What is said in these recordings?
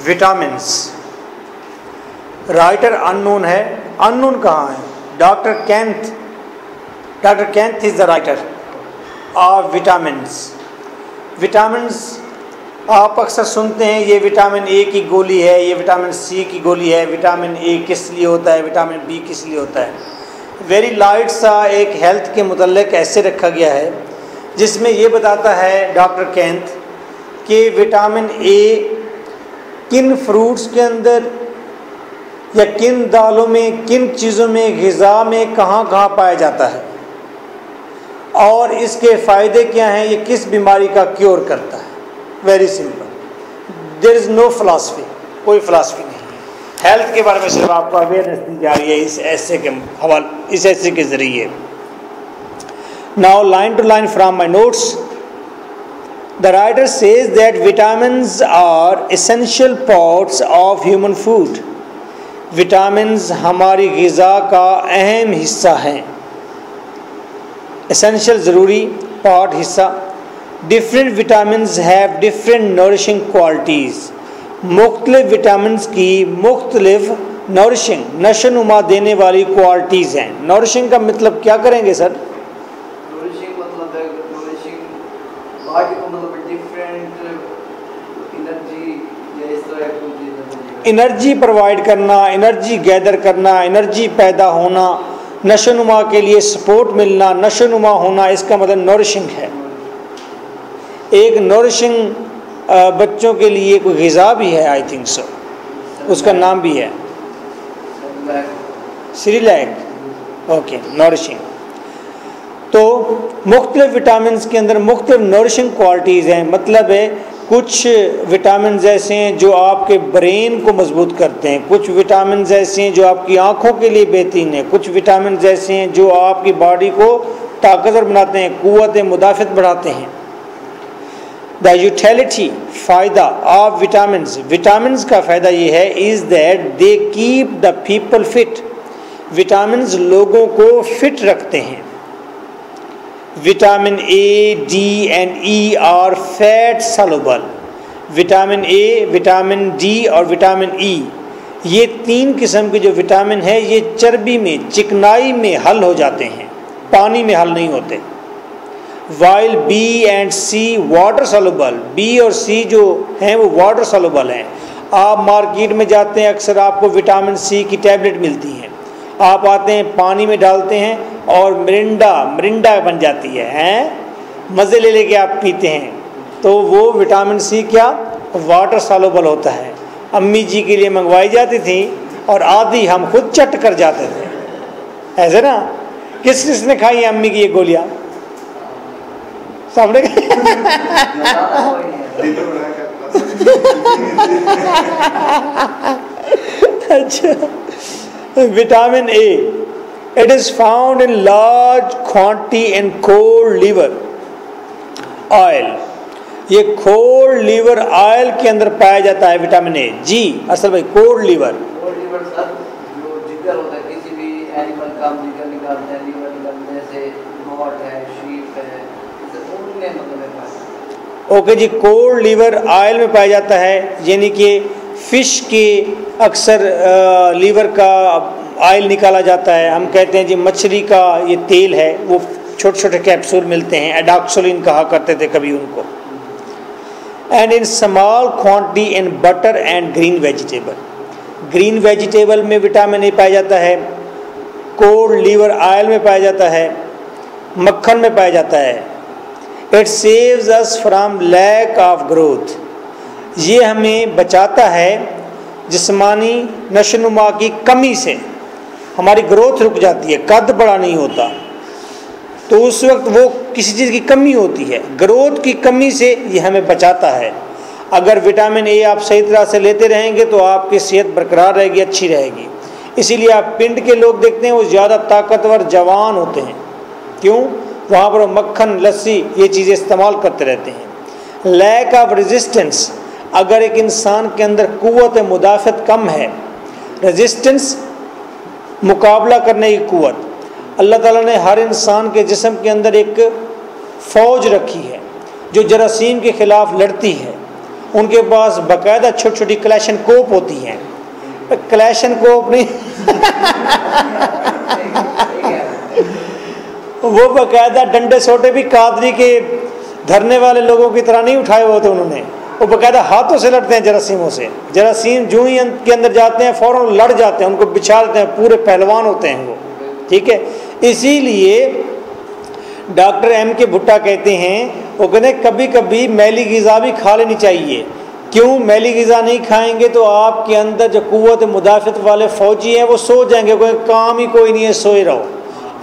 Vitamins. Writer unknown है, unknown कहाँ है? Doctor Kenneth is the writer of vitamins. Vitamins आप अक्सर सुनते हैं, ये विटामिन ए की गोली है, ये विटामिन सी की गोली है, विटामिन ए किस लिए होता है, विटामिन बी किस लिए होता है। वेरी लाइट सा एक हेल्थ के मुतल्लिक ऐसे रखा गया है जिसमें ये बताता है डॉक्टर कैंथ कि विटामिन ए किन फ्रूट्स के अंदर या किन दालों में, किन चीज़ों में, ग़िज़ा में कहाँ कहाँ पाया जाता है और इसके फ़ायदे क्या हैं, ये किस बीमारी का क्योर करता है। Very simple, there is no philosophy, कोई फिलॉसफी नहीं है। हेल्थ के बारे में सिर्फ आपको अवेयरनेस दी जा रही है इस ऐसे के हवाले, इस ऐसे के ज़रिए। Now line to line from my notes, the writer says that vitamins are essential parts of human food. Vitamins हमारी ग़िज़ा का अहम हिस्सा हैं। एसेंशियल ज़रूरी, पार्ट हिस्सा। Different vitamins have different nourishing qualities. मुख्तलिफ विटामिन्स की मुख्तलिफ नरिशिंग, नशोनुमा देने वाली क्वालिटीज़ हैं। नरिशिंग का मतलब क्या करेंगे सर? नरिशिंग मतलब है नरिशिंग बॉडी को, मतलब डिफरेंट एनर्जी या इस तरह की एनर्जी प्रोवाइड करना, एनर्जी गैदर करना, एनर्जी पैदा होना, नशोनुमा के लिए सपोर्ट मिलना, नशोनुमा होना, इसका मतलब नरिशिंग है। एक नरिशिंग बच्चों के लिए कोई ग़िज़ा भी है, आई थिंक सो, उसका नाम भी है सिरिलैक। Okay, nourishing. तो मुख्तलिफ विटामिन्स के अंदर मुख्तलिफ नरिशिंग क्वालिटीज़ हैं। मतलब है कुछ विटामिन्स ऐसे हैं जो आपके ब्रेन को मजबूत करते हैं, कुछ विटामिन्स ऐसे हैं जो आपकी आँखों के लिए बेहतरीन है, कुछ विटामिन्स ऐसे हैं जो आपकी बॉडी को ताकतवर बनाते हैं, क़ुव्वत मुदाफ़त बढ़ाते हैं। द यूटिलिटी, फ़ायदा ऑफ विटामिन्स, विटामिन्स का फ़ायदा ये है is that they keep the people fit. Vitamins लोगों को फिट रखते हैं। Vitamin A, D and E R fat soluble. Vitamin A, vitamin D और विटामिन ई, ये तीन किस्म के जो विटामिन है ये चर्बी में, चिकनाई में हल हो जाते हैं, पानी में हल नहीं होते। While B and C water soluble, B और सी जो हैं वो वाटर सॉल्युबल हैं। आप मार्केट में जाते हैं, अक्सर आपको विटामिन सी की टैबलेट मिलती हैं, आप आते हैं पानी में डालते हैं और मिरिंडा बन जाती है, मज़े ले लेके आप पीते हैं। तो वो विटामिन सी क्या, वाटर सॉल्युबल होता है। अम्मी जी के लिए मंगवाई जाती थी और आधी हम खुद चट कर जाते थे, ऐसे ना। किस किसने खाई है अम्मी की ये गोलियाँ? सामने अच्छा, vitamin A, it is found in large quantity in cold liver oil. ये कोल्ड लिवर ऑयल के अंदर पाया जाता है विटामिन ए। जी असल भाई, कोल्ड लिवर सर जो जिगर होता है, किसी भी एनिमल का हम जिगर निकालते हैं, लिवर निकालने से, गोट है, शीप है, उनमें मतलब है। ओके जी, कोल्ड लिवर ऑयल में पाया जाता है, यानी कि फ़िश के अक्सर लीवर का ऑयल निकाला जाता है। हम कहते हैं जी मछली का ये तेल है, वो छोटे छोटे कैप्सूल मिलते हैं, एडॉक्सोलिन कहा करते थे कभी उनको। And in small quantity in butter and green vegetable, green vegetable में विटामिन ए पाया जाता है, कोल्ड लिवर ऑयल में पाया जाता है, मक्खन में पाया जाता है। It saves us from lack of growth, ये हमें बचाता है जिस्मानी नशोनुमा की कमी से। हमारी ग्रोथ रुक जाती है, कद बड़ा नहीं होता, तो उस वक्त वो किसी चीज़ की कमी होती है, ग्रोथ की कमी से ये हमें बचाता है। अगर विटामिन ए आप सही तरह से लेते रहेंगे तो आपकी सेहत बरकरार रहेगी, अच्छी रहेगी। इसीलिए आप पिंड के लोग देखते हैं वो ज़्यादा ताकतवर जवान होते हैं। क्यों? वहाँ पर मक्खन, लस्सी, ये चीज़ें इस्तेमाल करते रहते हैं। लैक ऑफ रेजिस्टेंस, अगर एक इंसान के अंदर क़ुव्वत मुदाफ़त कम है, रेजिस्टेंस मुकाबला करने की क़ुव्वत, अल्लाह ताला ने हर इंसान के जिस्म के अंदर एक फ़ौज रखी है जो जरासीम के ख़िलाफ़ लड़ती है। उनके पास बाकायदा छोटी छोटी क्लैशनकोप होती हैं। क्लैशनकोप नहीं वो बाकायदा डंडे सोटे भी कादरी के धरने वाले लोगों की तरह नहीं उठाए हुए थे उन्होंने, वो बाकायदा हाथों से लड़ते हैं जरासीमों से। जरासीम जो ही के अंदर जाते हैं फ़ौरन लड़ जाते हैं, उनको बिछा देते हैं, पूरे पहलवान होते हैं वो, ठीक है। इसीलिए डॉक्टर एम के भुट्टा कहते हैं, वो कहते हैं कभी कभी मैली ग़िज़ा भी खा लेनी चाहिए। क्यों? मैली ग़िज़ा नहीं खाएंगे तो आपके अंदर जो कुव्वत मुदाफ़त वाले फ़ौजी हैं वो सो जाएंगे, कोई काम ही कोई नहीं है, सोए रहो।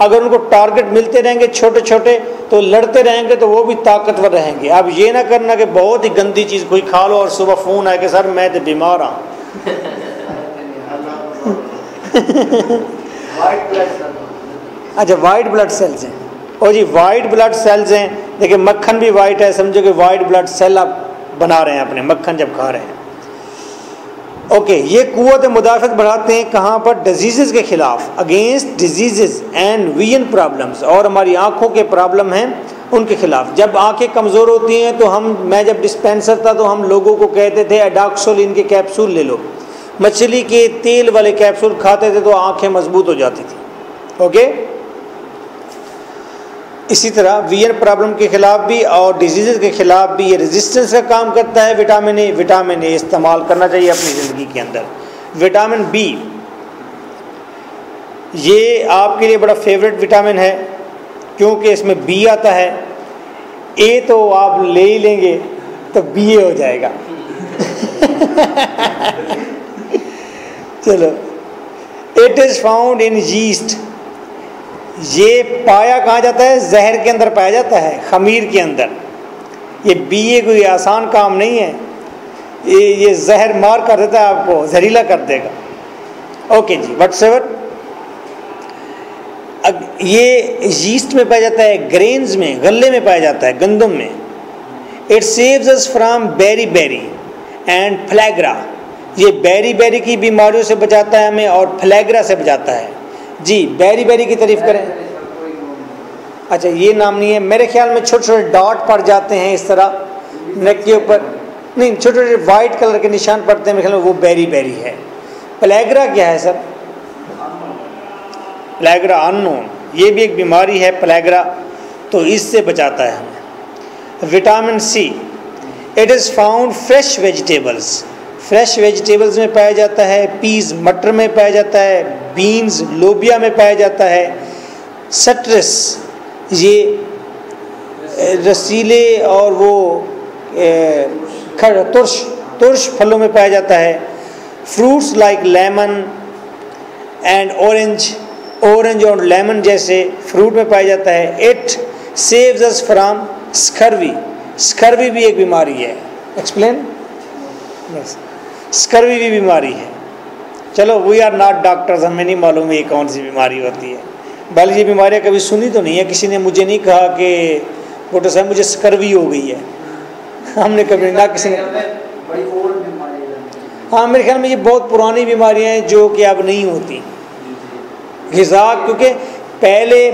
अगर उनको टारगेट मिलते रहेंगे छोटे छोटे तो लड़ते रहेंगे तो वो भी ताकतवर रहेंगे। अब ये ना करना कि बहुत ही गंदी चीज़ कोई खा लो और सुबह फ़ोन आए कि सर मैं तो बीमार हूँ। अच्छा, वाइट ब्लड सेल्स हैं, और जी वाइट ब्लड सेल्स हैं। देखिए मक्खन भी वाइट है, समझो कि वाइट ब्लड सेल आप बना रहे हैं अपने मक्खन जब खा रहे हैं। ओके, ये कुव्वत मुदाफ़त बढ़ाते हैं कहाँ पर? डिजीज़ के ख़िलाफ़, against disease and vision problems, और हमारी आँखों के प्रॉब्लम हैं उनके ख़िलाफ़। जब आँखें कमज़ोर होती हैं तो मैं जब डिस्पेंसर था तो हम लोगों को कहते थे एडाक्सोलिन के कैप्सूल ले लो, मछली के तेल वाले कैप्सूल खाते थे तो आँखें मजबूत हो जाती थी। ओके, इसी तरह विजन प्रॉब्लम के ख़िलाफ़ भी और डिजीज़ के ख़िलाफ़ भी ये रेजिस्टेंस का काम करता है। विटामिन ए इस्तेमाल करना चाहिए अपनी ज़िंदगी के अंदर। विटामिन बी, ये आपके लिए बड़ा फेवरेट विटामिन है क्योंकि इसमें बी आता है। ए तो आप ले ही लेंगे तो बी ए हो जाएगा। चलो, it is found in yeast, ये पाया कहाँ जाता है? जहर के अंदर पाया जाता है, खमीर के अंदर। ये बीए कोई आसान काम नहीं है, ये जहर मार कर देता है, आपको जहरीला कर देगा। ओके जी, व्हाटसएवर। ये यीस्ट में पाया जाता है, ग्रेन्स में, गल्ले में पाया जाता है, गंदम में। It saves us from beri and pellagra, ये बेरी की बीमारियों से बचाता है हमें और फ्लैग्रा से बचाता है। जी, बेरी की तारीफ करें। अच्छा, ये नाम नहीं है मेरे ख्याल में। छोटे छोटे डॉट पड़ जाते हैं इस तरह नेक के ऊपर, नहीं, छोटे छोटे वाइट कलर के निशान पड़ते हैं मेरे ख्याल में, वो बेरी है। प्लेग्रा क्या है सर? प्लेग्रा अननोन, ये भी एक बीमारी है प्लेग्रा, तो इससे बचाता है हमें। Vitamin C, it is found fresh vegetables, fresh vegetables में पाया जाता है। पीज़, मटर में पाया जाता है। बीन्स, लोबिया में पाया जाता है। सट्रस, ये रसीले और वो तुर्श फलों में पाया जाता है। Fruits like lemon and orange और लेमन जैसे फ्रूट में पाया जाता है। It saves us from scurvy, scurvy भी एक बीमारी है। एक्सप्लेन। यस, स्कर्वी भी बीमारी है। चलो, वी आर नॉट डॉक्टर्स, हमें नहीं मालूम ये कौन सी बीमारी होती है। बल्कि ये बीमारियाँ कभी सुनी तो नहीं है, किसी ने मुझे नहीं कहा कि डॉक्टर साहब मुझे स्कर्वी हो गई है। हमने कभी ना किसी ने। हाँ, मेरे ख्याल में ये बहुत पुरानी बीमारियाँ हैं जो कि अब नहीं होती। ग़िज़ा, क्योंकि पहले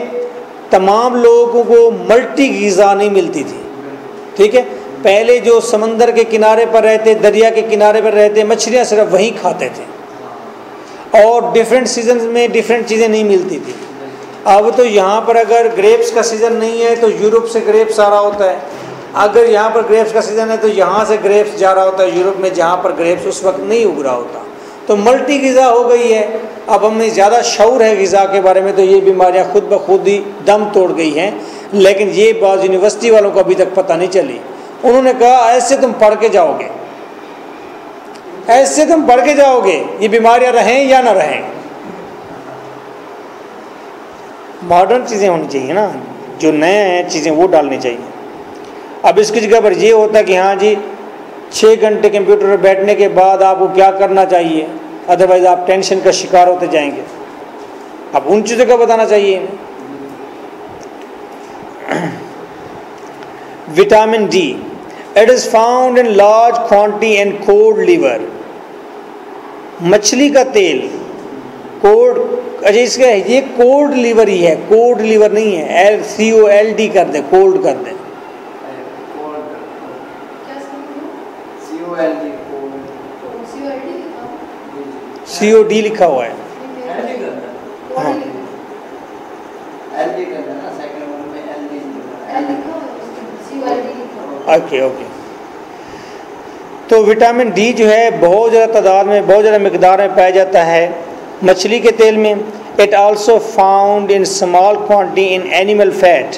तमाम लोगों को मल्टी ग़िज़ा नहीं मिलती थी, ठीक है। पहले जो समंदर के किनारे पर रहते, दरिया के किनारे पर रहते, मछलियाँ सिर्फ वहीं खाते थे और डिफरेंट सीजन में डिफरेंट चीज़ें नहीं मिलती थी। अब तो यहाँ पर अगर ग्रेप्स का सीज़न नहीं है तो यूरोप से ग्रेप्स आ रहा होता है, अगर यहाँ पर ग्रेप्स का सीज़न है तो यहाँ से ग्रेप्स जा रहा होता है यूरोप में, जहाँ पर ग्रेप्स उस वक्त नहीं उग रहा होता। तो मल्टी ग़िज़ा हो गई है। अब हमें ज़्यादा शऊर है ग़िज़ा के बारे में, तो ये बीमारियाँ खुद ब खुद ही दम तोड़ गई हैं। लेकिन ये बात यूनिवर्सिटी वालों को अभी तक पता नहीं चली। उन्होंने कहा ऐसे तुम पढ़ के जाओगे, ऐसे तुम पढ़ के जाओगे, ये बीमारियां रहें या ना रहें। मॉडर्न चीज़ें होनी चाहिए ना, जो नए हैं चीज़ें वो डालनी चाहिए। अब इसकी जगह पर ये होता है कि हाँ जी 6 घंटे कंप्यूटर पर बैठने के बाद आपको क्या करना चाहिए, अदरवाइज़ आप टेंशन का शिकार होते जाएंगे। अब उन चीज़ों का बताना चाहिए। Vitamin D, it is found in large quantity in code liver, मछली का तेल कोड। अच्छा, इसका ये कोड लिवर ही है, कोड लिवर नहीं है, COLD कर दे, कोल्ड कर दे। COD लिखा हुआ है। हाँ ओके ओके। तो विटामिन डी जो है बहुत ज़्यादा तादाद में, बहुत ज़्यादा मिकदार में पाया जाता है मछली के तेल में। It also found in small quantity in animal fat,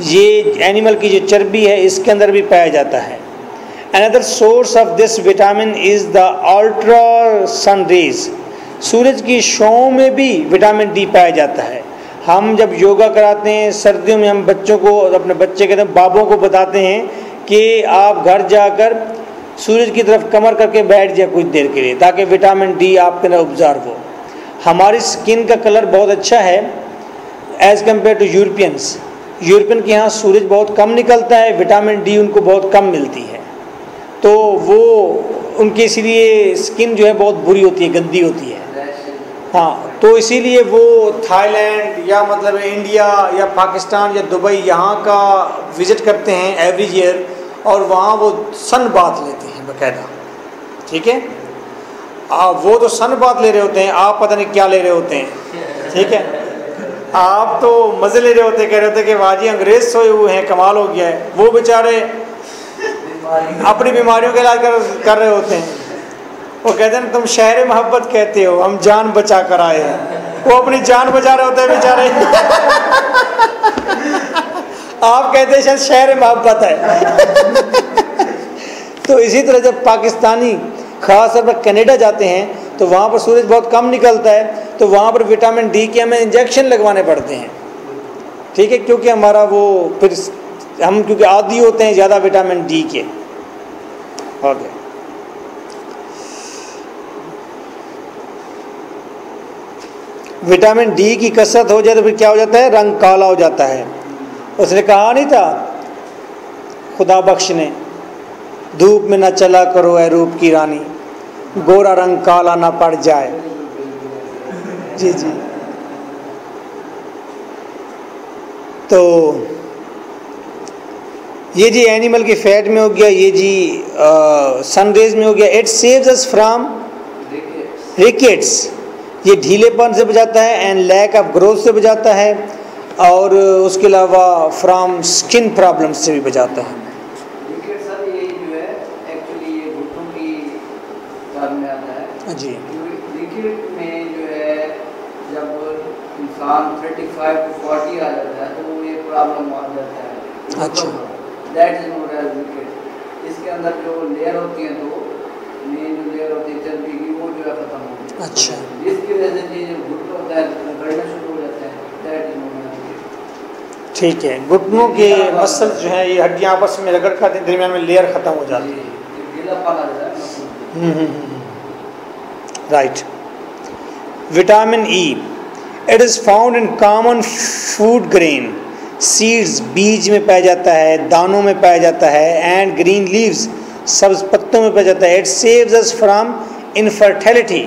ये एनिमल की जो चर्बी है इसके अंदर भी पाया जाता है। Another source of this vitamin is the ultra sun rays, सूरज की शॉ में भी विटामिन डी पाया जाता है। हम जब योगा कराते हैं सर्दियों में, हम बच्चों को, अपने बच्चे के बाबों को बताते हैं कि आप घर जाकर सूरज की तरफ कमर करके बैठ जाए कुछ देर के लिए, ताकि विटामिन डी आपके अंदर ऑब्जर्व हो। हमारी स्किन का कलर बहुत अच्छा है as compare to Europeans. European के यहाँ सूरज बहुत कम निकलता है, विटामिन डी उनको बहुत कम मिलती है, तो वो उनकी इसीलिए स्किन जो है बहुत बुरी होती है, गंदी होती है। हाँ, तो इसीलिए वो थाईलैंड या मतलब इंडिया या पाकिस्तान या दुबई यहाँ का विज़िट करते हैं एवरी ईयर, और वहाँ वो सन बाथ लेते हैं बाकायदा। ठीक है, वो तो सन बाथ ले रहे होते हैं, आप पता नहीं क्या ले रहे होते हैं। ठीक है, आप तो मज़े ले रहे होते, कह रहे होते कि वाजी अंग्रेज़ सोए हुए हैं, कमाल हो गया है। वो बेचारे अपनी बीमारियों का इलाज कर रहे होते हैं। वो कहते हैं तुम शहर मोहब्बत कहते हो, हम जान बचा कर आए हैं। वो अपनी जान बचा रहे होते हैं बेचारे। आप कहते हैं शायद शहर मोहब्बत है। तो इसी तरह जब पाकिस्तानी ख़ास तौर पर कनाडा जाते हैं तो वहाँ पर सूरज बहुत कम निकलता है, तो वहाँ पर विटामिन डी के हमें इंजेक्शन लगवाने पड़ते हैं। ठीक है, क्योंकि हमारा वो फिर हम क्योंकि आदी होते हैं ज़्यादा विटामिन डी के। ओके, विटामिन डी की कसरत हो जाए तो फिर क्या हो जाता है, रंग काला हो जाता है। उसने कहा नहीं था खुदा बख्श ने, धूप में न चला करो ए रूप की रानी, गोरा रंग काला ना पड़ जाए। जी जी, तो ये जी एनिमल की फैट में हो गया, ये जी सनरेज में हो गया। It saves us from rickets, ये ढीलेपन से बचाता है, एंड लैक ऑफ ग्रोथ से बचाता है, और उसके अलावा फ्रॉम स्किन प्रॉब्लम से भी बचाता है। जी, लिक्विड में जो है जब इंसान 35 to 40 आ जाता है तो वो ये प्रॉब्लम आ जाता है। अच्छा, that is known as liquid. इसके अंदर जो लेयर होती है, तो मेन जो लेयर होती है चर्बी की, वो जो है खत्म हो गई। अच्छा, जिसकी वजह से ये घुटना होता है गड़ना शुरू हो जाता है, that is known as liquid. ठीक है, घुटनों के मसल जो है ये हड्डियाँ आपस में रगड़ खाते हैं, दरमियान में लेयर ख़त्म हो जाती है, गीलापन आ जाता है। Right. Vitamin E, it is found in common food grain, seeds बीज में पाया जाता है, दानों में पाया जाता है, एंड ग्रीन लीव्स सब्ज पत्तों में पाया जाता है। It saves us from infertility,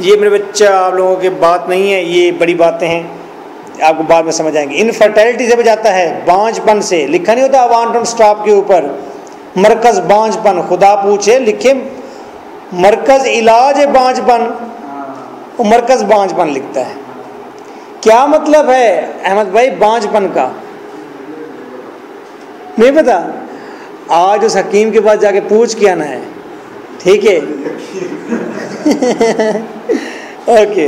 ये मेरे बच्चा आप लोगों की बात नहीं है, ये बड़ी बातें हैं, आपको बाद में समझ आएंगे। इनफर्टिलिटी से बचाता है, बांझपन से, लिखा नहीं होता अवांटम स्टॉप के ऊपर मरकज़ बांझपन, खुदा पूछे लिखे मरकज़ इलाज है बांझपन, वो मरकज़ बांझपन लिखता है। क्या मतलब है अहमद भाई बांझपन का, नहीं पता? आज उस हकीम के पास जाके पूछ के आना है, ठीक है? Okay,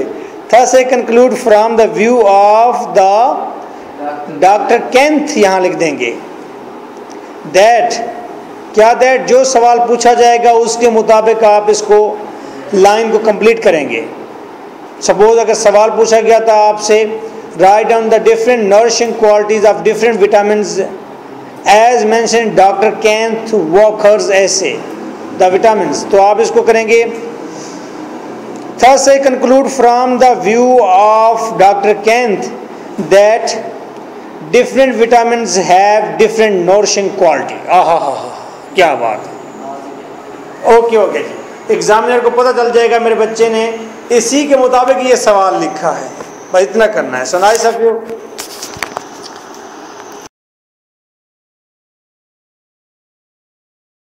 thus I conclude from the view of the doctor Kenneth, यहाँ लिख देंगे that, क्या दैट, जो सवाल पूछा जाएगा उसके मुताबिक आप इसको लाइन को कंप्लीट करेंगे। सपोज अगर सवाल पूछा गया था आपसे, write down the different nourishing qualities of different vitamins as mention doctor Kenneth Walker's ऐसे द विटामिन्स, तो आप इसको करेंगे। Thus I conclude from the view of Dr. Kent that different vitamins have different nourishing quality. क्या बात है। Okay okay जी, examiner को पता चल जाएगा मेरे बच्चे ने इसी के मुताबिक ये सवाल लिखा है, बस इतना करना है। सुनाई सब